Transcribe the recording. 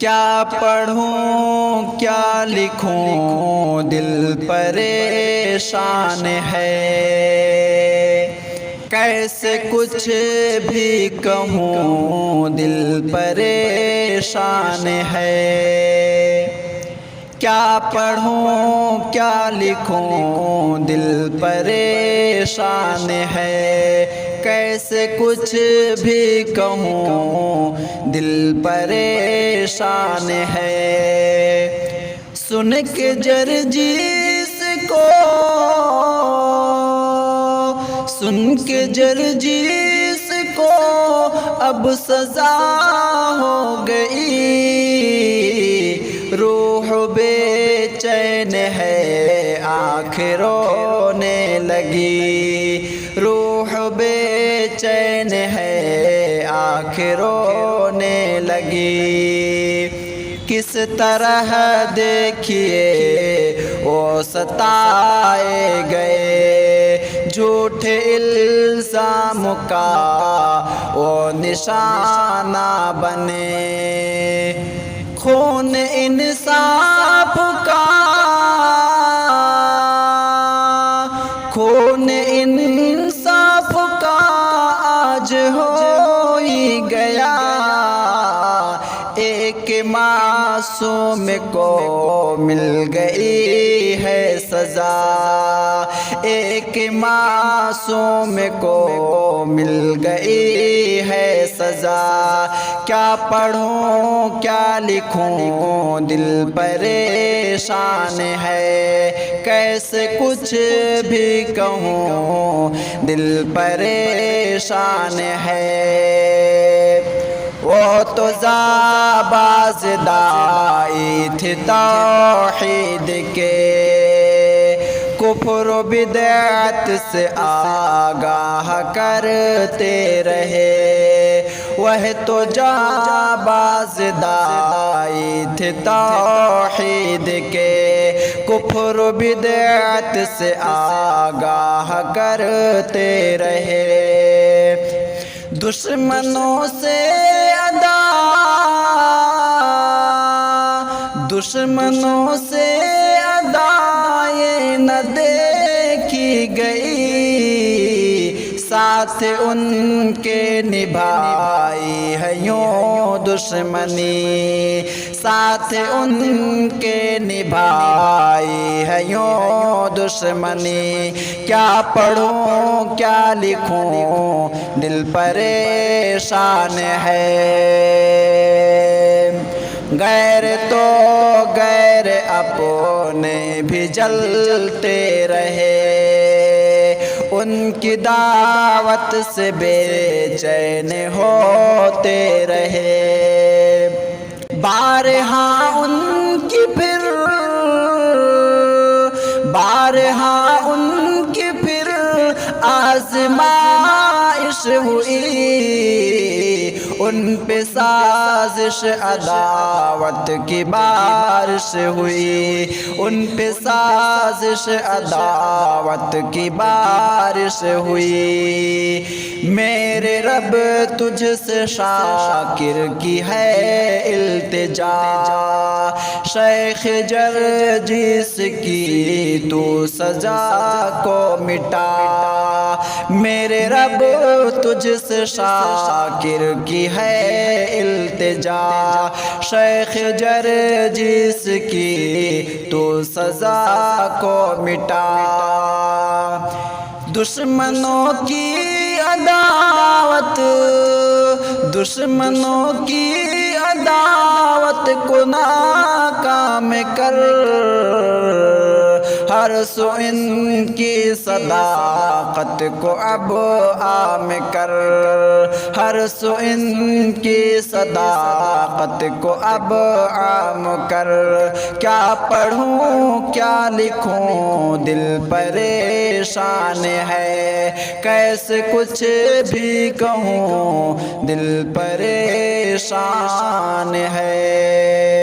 کیا پڑھوں کیا لکھوں دل پریشان ہے، کیسے کچھ بھی کہوں دل پریشان ہے۔ کیا پڑھوں کیا لکھوں دل پریشان ہے، کیسے کچھ بھی کہوں دل پریشان ہے۔ سن کے جرجیس کو، سن کے جرجیس کو اب سزا ہو گئی، روح بے چین ہے آنکھ رونے لگی، روح بے چین ہے آنکھ رونے لگی۔ کس طرح دیکھیے وہ ستائے گئے، جھوٹے الزام کا وہ نشانہ بنے، خون انصاف کا، خون انصاف کا آج ہو ہی گیا، ایک معصوم کو مل گئی ہے سزا، ایک معصوم کو مل گئی ہے سزا۔ کیا پڑھوں کیا لکھوں دل پریشان ہے، کیسے کچھ بھی کہوں دل پریشان ہے۔ وہ تو زاباز دائی تھے توحید کے، کفر و بدعت سے آگاہ کرتے رہے، وہ تو جانباز دائی تھے توحید کے، کفر و بدعت سے آگاہ کرتے رہے۔ دشمنوں سے ادا، دشمنوں سے ادائیں نہ دیکھی گئی، ساتھ ان کے نبھائی ہے یوں دشمنی، ساتھ ان کے نبھائی ہے یوں دشمنی۔ کیا پڑھوں کیا لکھوں دل پریشان ہے، غیر تو غیر اپنے بھی جلتے رہے، ان کی دعوت سے بے چین ہوتے رہے، بارہا ان کی پھر، بارہا ان کی پھر آزمائش ہوئی، ان پہ سازش عداوت کی بارش ہوئی، ان پہ سازش عداوت کی بارش ہوئی۔ میرے رب تجھ سے شاکر کی ہے التجا، شیخ جرجیس کی تو سزا کو مٹا، میرے رب تجھ سے شاکر کی ہے التجا، شیخ جرجیس کی تو سزا کو مٹا۔ دشمنوں کی عداوت، دشمنوں کی عداوت کو ناکام کر، ہر سو ان کی صداقت کو اب عام کر، ہر سو ان کی صداقت کو اب عام کر۔ کیا پڑھوں کیا لکھوں دل پریشان ہے، کیسے کچھ بھی کہوں دل پریشان ہے۔